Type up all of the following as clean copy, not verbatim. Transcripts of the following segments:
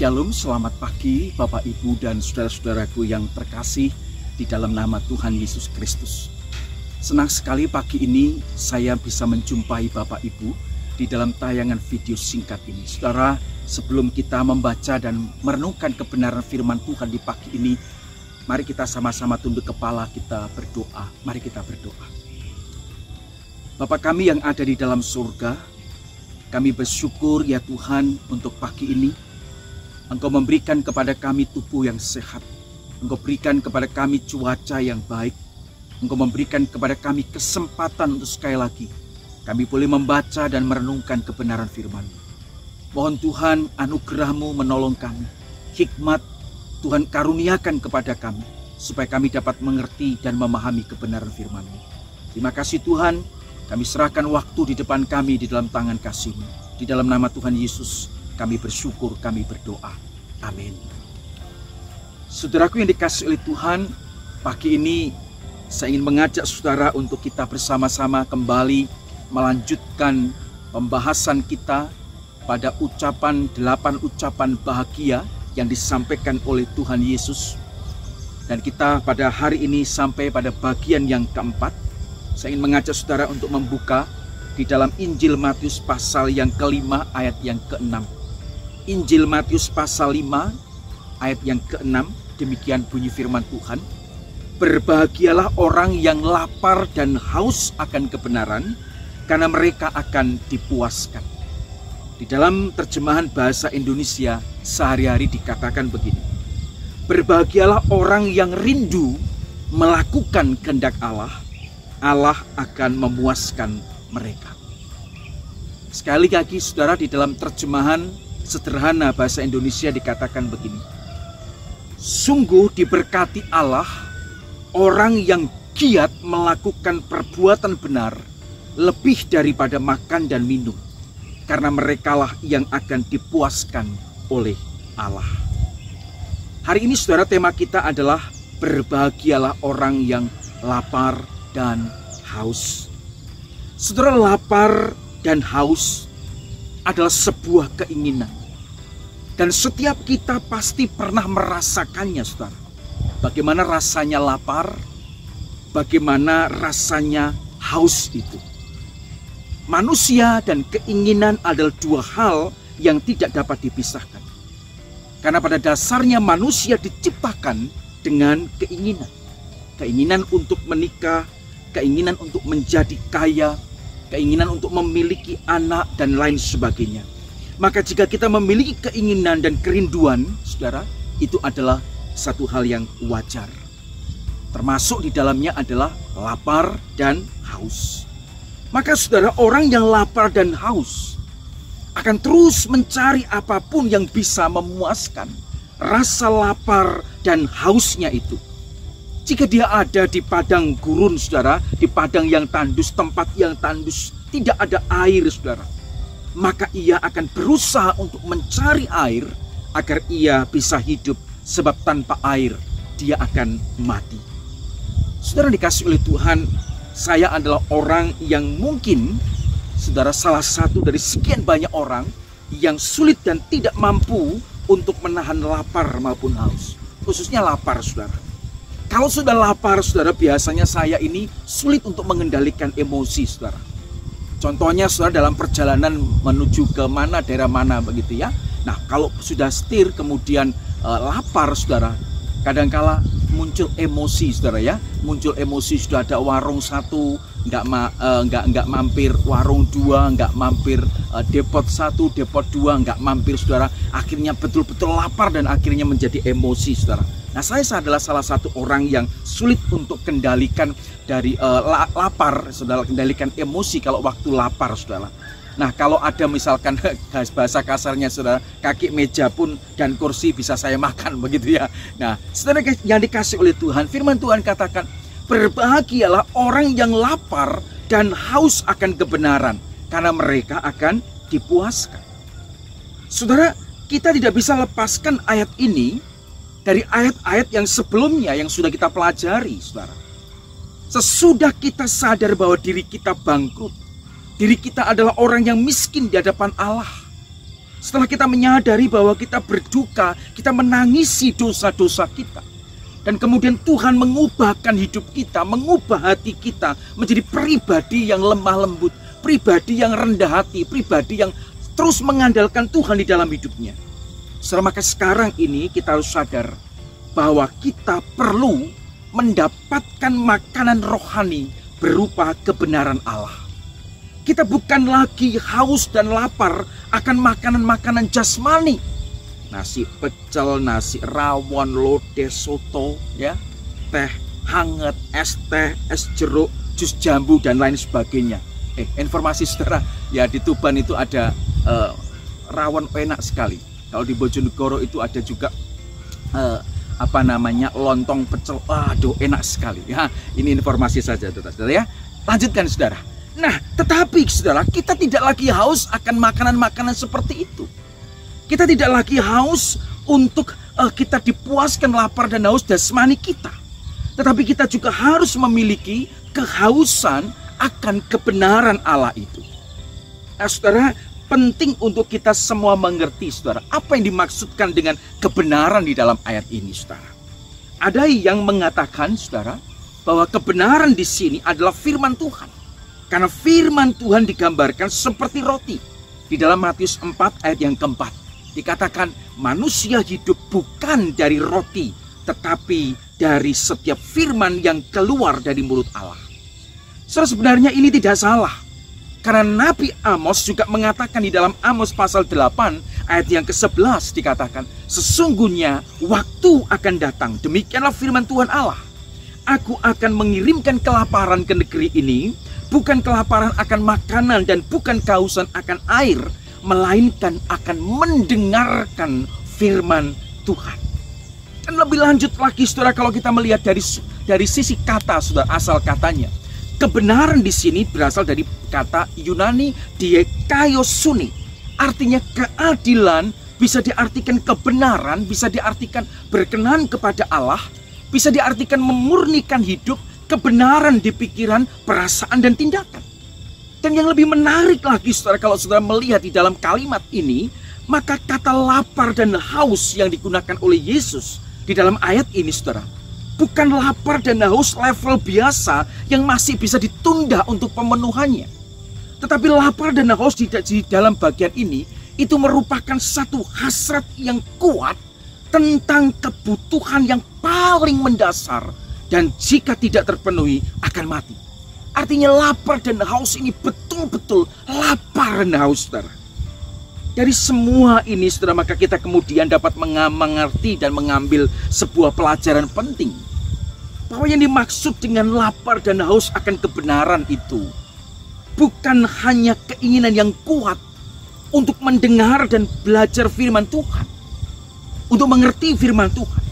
Shalom, selamat pagi Bapak Ibu dan saudara-saudaraku yang terkasih di dalam nama Tuhan Yesus Kristus. Senang sekali pagi ini saya bisa menjumpai Bapak Ibu di dalam tayangan video singkat ini. Saudara, sebelum kita membaca dan merenungkan kebenaran firman Tuhan di pagi ini, mari kita sama-sama tunduk kepala, kita berdoa. Mari kita berdoa. Bapa kami yang ada di dalam surga, kami bersyukur ya Tuhan untuk pagi ini. Engkau memberikan kepada kami tubuh yang sehat. Engkau berikan kepada kami cuaca yang baik. Engkau memberikan kepada kami kesempatan untuk sekali lagi kami boleh membaca dan merenungkan kebenaran firman-Mu. Mohon Tuhan anugerah-Mu menolong kami. Hikmat Tuhan karuniakan kepada kami supaya kami dapat mengerti dan memahami kebenaran firman-Mu. Terima kasih Tuhan, kami serahkan waktu di depan kami di dalam tangan kasih-Mu. Di dalam nama Tuhan Yesus kami bersyukur, kami berdoa. Amin. Saudaraku yang dikasihi oleh Tuhan, pagi ini saya ingin mengajak saudara untuk kita bersama-sama kembali melanjutkan pembahasan kita pada 8 ucapan bahagia yang disampaikan oleh Tuhan Yesus. Dan kita pada hari ini sampai pada bagian yang keempat. Saya ingin mengajak saudara untuk membuka di dalam Injil Matius pasal yang kelima ayat yang ke-6. Injil Matius pasal 5 ayat yang ke-6, demikian bunyi firman Tuhan. Berbahagialah orang yang lapar dan haus akan kebenaran, karena mereka akan dipuaskan. Di dalam terjemahan bahasa Indonesia sehari-hari dikatakan begini. Berbahagialah orang yang rindu melakukan kehendak Allah, Allah akan memuaskan mereka. Sekali lagi saudara, di dalam terjemahan sederhana bahasa Indonesia dikatakan begini. Sungguh diberkati Allah orang yang giat melakukan perbuatan benar lebih daripada makan dan minum, karena merekalah yang akan dipuaskan oleh Allah. Hari ini saudara, tema kita adalah berbahagialah orang yang lapar dan haus. Saudara, lapar dan haus adalah sebuah keinginan. Dan setiap kita pasti pernah merasakannya, saudara. Bagaimana rasanya lapar, bagaimana rasanya haus itu. Manusia dan keinginan adalah dua hal yang tidak dapat dipisahkan. Karena pada dasarnya manusia diciptakan dengan keinginan. Keinginan untuk menikah, keinginan untuk menjadi kaya, keinginan untuk memiliki anak, dan lain sebagainya. Maka jika kita memiliki keinginan dan kerinduan, saudara, itu adalah satu hal yang wajar. Termasuk di dalamnya adalah lapar dan haus. Maka saudara, orang yang lapar dan haus akan terus mencari apapun yang bisa memuaskan rasa lapar dan hausnya itu. Jika dia ada di padang gurun, saudara, di padang yang tandus, tempat yang tandus, tidak ada air, saudara, maka ia akan berusaha untuk mencari air agar ia bisa hidup, sebab tanpa air dia akan mati. Saudara dikasihi oleh Tuhan, saya adalah orang yang mungkin, saudara, salah satu dari sekian banyak orang yang sulit dan tidak mampu untuk menahan lapar maupun haus. Khususnya lapar, saudara. Kalau sudah lapar, saudara, biasanya saya ini sulit untuk mengendalikan emosi, saudara. Contohnya, saudara, dalam perjalanan menuju ke mana, daerah mana, begitu ya. Nah, kalau sudah setir, kemudian lapar, saudara, kadangkala muncul emosi, saudara ya. Muncul emosi, sudah ada warung satu, nggak mampir, warung dua, nggak mampir, depot satu, depot dua, nggak mampir, saudara. Akhirnya betul-betul lapar dan akhirnya menjadi emosi, saudara. Nah, saya adalah salah satu orang yang sulit untuk kendalikan dari lapar, saudara, kendalikan emosi kalau waktu lapar, saudara. Nah, kalau ada misalkan bahasa kasarnya, saudara, kaki meja pun dan kursi bisa saya makan, begitu ya. Nah, saudara yang dikasih oleh Tuhan, firman Tuhan katakan, berbahagialah orang yang lapar dan haus akan kebenaran, karena mereka akan dipuaskan. Saudara, kita tidak bisa lepaskan ayat ini dari ayat-ayat yang sebelumnya yang sudah kita pelajari, saudara. Sesudah kita sadar bahwa diri kita bangkrut, diri kita adalah orang yang miskin di hadapan Allah, Setelah kita menyadari bahwa kita berduka, kita menangisi dosa-dosa kita. Dan kemudian Tuhan mengubahkan hidup kita, mengubah hati kita menjadi pribadi yang lemah lembut, pribadi yang rendah hati, pribadi yang terus mengandalkan Tuhan di dalam hidupnya. Maka sekarang ini kita harus sadar bahwa kita perlu mendapatkan makanan rohani berupa kebenaran Allah. Kita bukan lagi haus dan lapar akan makanan-makanan jasmani. Nasi pecel, nasi rawon, lodeh, soto, ya, teh hangat, es teh, es jeruk, jus jambu, dan lain sebagainya. Informasi saudara, ya di Tuban itu ada rawon enak sekali. Kalau di Bojonegoro itu ada juga lontong pecel. Aduh, enak sekali. Ya, ini informasi saja, saudara ya. Lanjutkan, saudara. Nah, tetapi saudara, kita tidak lagi haus akan makanan-makanan seperti itu. Kita tidak lagi haus untuk kita dipuaskan lapar dan haus jasmani kita. Tetapi kita juga harus memiliki kehausan akan kebenaran Allah itu. Nah, saudara, penting untuk kita semua mengerti, saudara, apa yang dimaksudkan dengan kebenaran di dalam ayat ini, saudara. Ada yang mengatakan, saudara, bahwa kebenaran di sini adalah firman Tuhan. Karena firman Tuhan digambarkan seperti roti. Di dalam Matius 4 ayat yang keempat dikatakan manusia hidup bukan dari roti, tetapi dari setiap firman yang keluar dari mulut Allah. Sebenarnya ini tidak salah. Karena Nabi Amos juga mengatakan di dalam Amos pasal 8 ayat yang ke-11 dikatakan, sesungguhnya waktu akan datang, demikianlah firman Tuhan Allah. Aku akan mengirimkan kelaparan ke negeri ini, bukan kelaparan akan makanan dan bukan kehausan akan air, melainkan akan mendengarkan firman Tuhan. Dan lebih lanjut lagi, saudara, kalau kita melihat dari sisi kata, saudara, asal katanya, kebenaran di sini berasal dari kata Yunani dikaiosune. Artinya keadilan, bisa diartikan kebenaran, bisa diartikan berkenan kepada Allah, bisa diartikan memurnikan hidup, kebenaran di pikiran, perasaan, dan tindakan. Dan yang lebih menarik lagi, saudara, kalau saudara melihat di dalam kalimat ini, maka kata lapar dan haus yang digunakan oleh Yesus di dalam ayat ini, saudara, bukan lapar dan haus level biasa yang masih bisa ditunda untuk pemenuhannya. Tetapi lapar dan haus di dalam bagian ini, itu merupakan satu hasrat yang kuat tentang kebutuhan yang paling mendasar, dan jika tidak terpenuhi akan mati. Artinya lapar dan haus ini betul-betul lapar dan haus, saudara. Dari semua ini, saudara, maka kita kemudian dapat mengerti dan mengambil sebuah pelajaran penting. Bahwa yang dimaksud dengan lapar dan haus akan kebenaran itu bukan hanya keinginan yang kuat untuk mendengar dan belajar firman Tuhan, untuk mengerti firman Tuhan,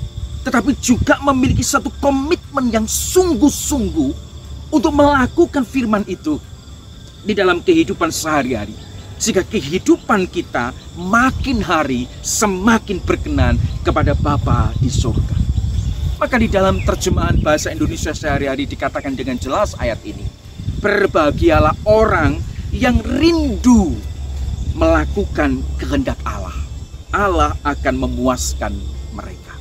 tetapi juga memiliki satu komitmen yang sungguh-sungguh untuk melakukan firman itu di dalam kehidupan sehari-hari. Sehingga kehidupan kita makin hari semakin berkenan kepada Bapa di surga. Maka di dalam terjemahan bahasa Indonesia sehari-hari dikatakan dengan jelas ayat ini, berbahagialah orang yang rindu melakukan kehendak Allah. Allah akan memuaskan mereka.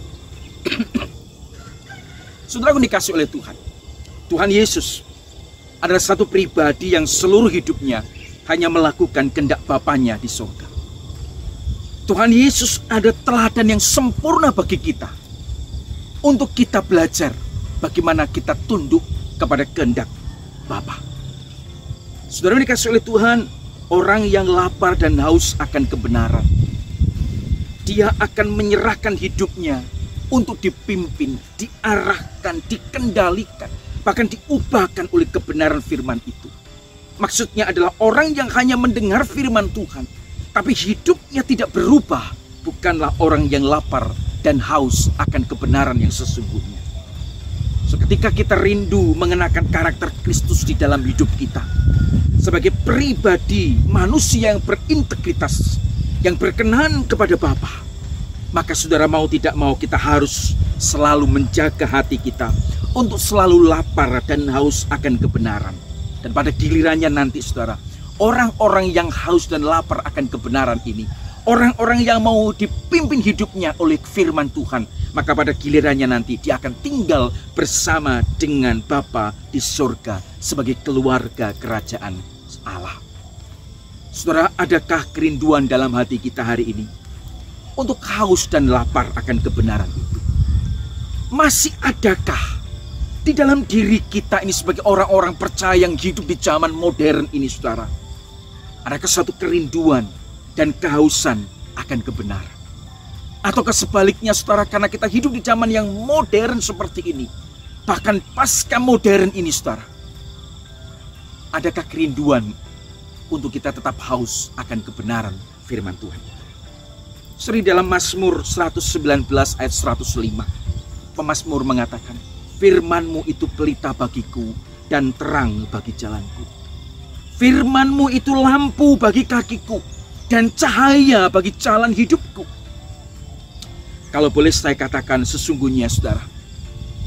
Saudaraku dikasih oleh Tuhan, Tuhan Yesus adalah satu pribadi yang seluruh hidupnya hanya melakukan kehendak Bapanya di surga. Tuhan Yesus ada teladan yang sempurna bagi kita, untuk kita belajar bagaimana kita tunduk kepada kehendak Bapa. Saudara dikasih oleh Tuhan, orang yang lapar dan haus akan kebenaran, dia akan menyerahkan hidupnya untuk dipimpin, diarahkan, dikendalikan, bahkan diubahkan oleh kebenaran firman itu. Maksudnya adalah orang yang hanya mendengar firman Tuhan, tapi hidupnya tidak berubah, bukanlah orang yang lapar dan haus akan kebenaran yang sesungguhnya. Ketika kita rindu mengenakan karakter Kristus di dalam hidup kita, sebagai pribadi manusia yang berintegritas, yang berkenan kepada Bapa, maka saudara mau tidak mau kita harus selalu menjaga hati kita untuk selalu lapar dan haus akan kebenaran. Dan pada gilirannya nanti, saudara, orang-orang yang haus dan lapar akan kebenaran ini, orang-orang yang mau dipimpin hidupnya oleh firman Tuhan, maka pada gilirannya nanti dia akan tinggal bersama dengan Bapa di surga sebagai keluarga kerajaan Allah. Saudara, adakah kerinduan dalam hati kita hari ini untuk haus dan lapar akan kebenaran itu? Masih adakah di dalam diri kita ini sebagai orang-orang percaya yang hidup di zaman modern ini, saudara, adakah suatu kerinduan dan kehausan akan kebenaran? Ataukah sebaliknya, saudara, karena kita hidup di zaman yang modern seperti ini, bahkan pasca modern ini, saudara, adakah kerinduan untuk kita tetap haus akan kebenaran firman Tuhan? Sering dalam Mazmur 119 ayat 105, pemazmur mengatakan, firman-Mu itu pelita bagiku dan terang bagi jalanku. Firman-Mu itu lampu bagi kakiku dan cahaya bagi jalan hidupku. Kalau boleh saya katakan, sesungguhnya saudara,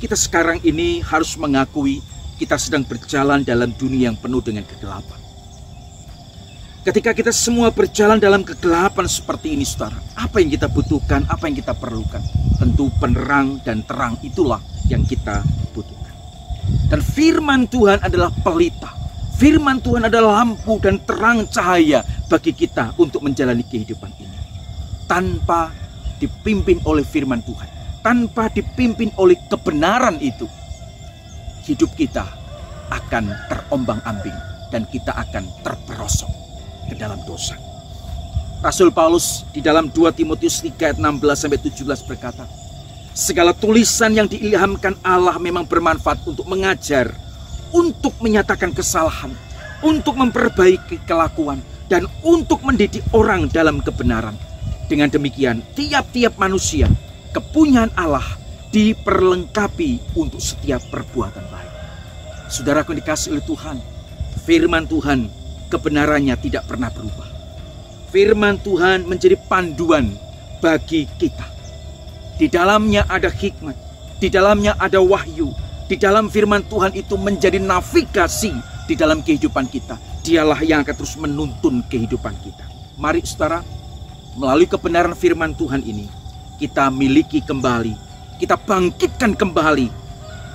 kita sekarang ini harus mengakui kita sedang berjalan dalam dunia yang penuh dengan kegelapan. Ketika kita semua berjalan dalam kegelapan seperti ini, saudara, apa yang kita butuhkan, apa yang kita perlukan? Tentu penerang dan terang itulah yang kita butuhkan. Dan firman Tuhan adalah pelita. Firman Tuhan adalah lampu dan terang cahaya bagi kita untuk menjalani kehidupan ini. Tanpa dipimpin oleh firman Tuhan, tanpa dipimpin oleh kebenaran itu, hidup kita akan terombang-ambing dan kita akan terperosok ke dalam dosa. Rasul Paulus di dalam 2 Timotius 3 ayat 16-17 berkata, segala tulisan yang diilhamkan Allah memang bermanfaat untuk mengajar, untuk menyatakan kesalahan, untuk memperbaiki kelakuan, dan untuk mendidik orang dalam kebenaran. Dengan demikian, tiap-tiap manusia, kepunyaan Allah, diperlengkapi untuk setiap perbuatan baik. Saudaraku dikasihi oleh Tuhan, firman Tuhan kebenarannya tidak pernah berubah. Firman Tuhan menjadi panduan bagi kita. Di dalamnya ada hikmat, di dalamnya ada wahyu. Di dalam firman Tuhan itu menjadi navigasi di dalam kehidupan kita. Dialah yang akan terus menuntun kehidupan kita. Mari saudara, melalui kebenaran firman Tuhan ini, kita miliki kembali, kita bangkitkan kembali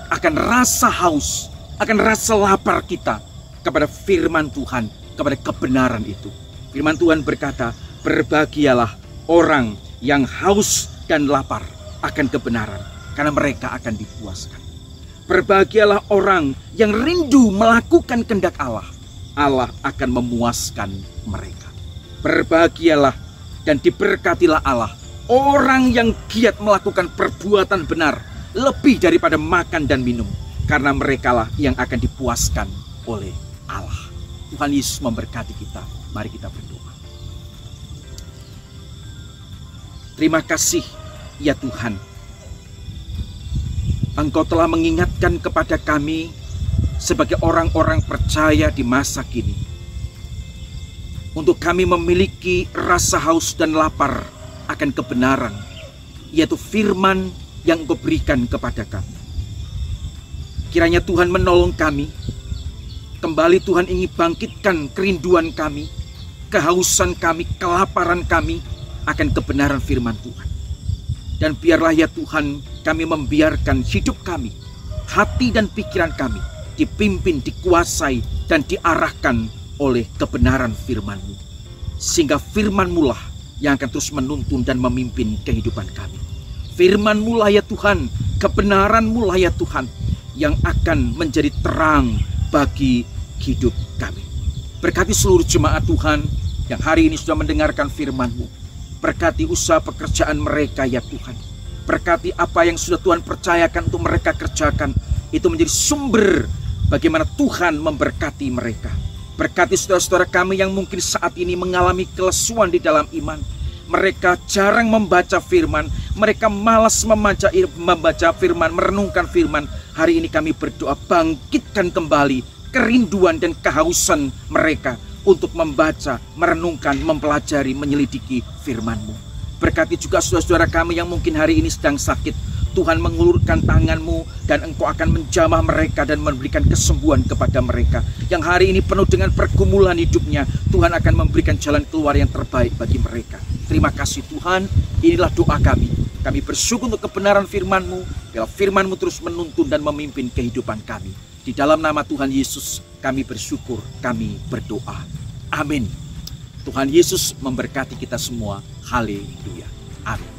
akan rasa haus, akan rasa lapar kita kepada firman Tuhan, kepada kebenaran itu. Firman Tuhan berkata, berbahagialah orang yang haus dan lapar akan kebenaran, karena mereka akan dipuaskan. Berbahagialah orang yang rindu melakukan kehendak Allah, Allah akan memuaskan mereka. Berbahagialah dan diberkatilah Allah orang yang giat melakukan perbuatan benar lebih daripada makan dan minum, karena merekalah yang akan dipuaskan oleh Allah. Tuhan Yesus memberkati kita. Mari kita berdoa. Terima kasih ya Tuhan, Engkau telah mengingatkan kepada kami sebagai orang-orang percaya di masa kini, untuk kami memiliki rasa haus dan lapar akan kebenaran, yaitu firman yang Engkau berikan kepada kami. Kiranya Tuhan menolong kami. Kembali Tuhan ingin bangkitkan kerinduan kami, kehausan kami, kelaparan kami akan kebenaran firman Tuhan. Dan biarlah ya Tuhan, kami membiarkan hidup kami, hati dan pikiran kami dipimpin, dikuasai, dan diarahkan oleh kebenaran firman-Mu. Sehingga firman-Mu lah yang akan terus menuntun dan memimpin kehidupan kami. Firman-Mu lah ya Tuhan, kebenaran-Mu lah ya Tuhan, yang akan menjadi terang bagi hidup kami. Berkati seluruh jemaat Tuhan yang hari ini sudah mendengarkan firman-Mu. Berkati usaha pekerjaan mereka ya Tuhan. Berkati apa yang sudah Tuhan percayakan untuk mereka kerjakan, itu menjadi sumber bagaimana Tuhan memberkati mereka. Berkati saudara-saudara kami yang mungkin saat ini mengalami kelesuan di dalam iman. Mereka jarang membaca firman, mereka malas membaca firman, merenungkan firman. Hari ini kami berdoa, bangkitkan kembali kerinduan dan kehausan mereka untuk membaca, merenungkan, mempelajari, menyelidiki firman-Mu. Berkati juga saudara-saudara kami yang mungkin hari ini sedang sakit. Tuhan mengulurkan tangan-Mu dan Engkau akan menjamah mereka dan memberikan kesembuhan kepada mereka. Yang hari ini penuh dengan pergumulan hidupnya, Tuhan akan memberikan jalan keluar yang terbaik bagi mereka. Terima kasih Tuhan, inilah doa kami. Kami bersyukur untuk kebenaran firman-Mu, biar firman-Mu terus menuntun dan memimpin kehidupan kami. Di dalam nama Tuhan Yesus kami bersyukur, kami berdoa. Amin. Tuhan Yesus memberkati kita semua. Haleluya. Amin.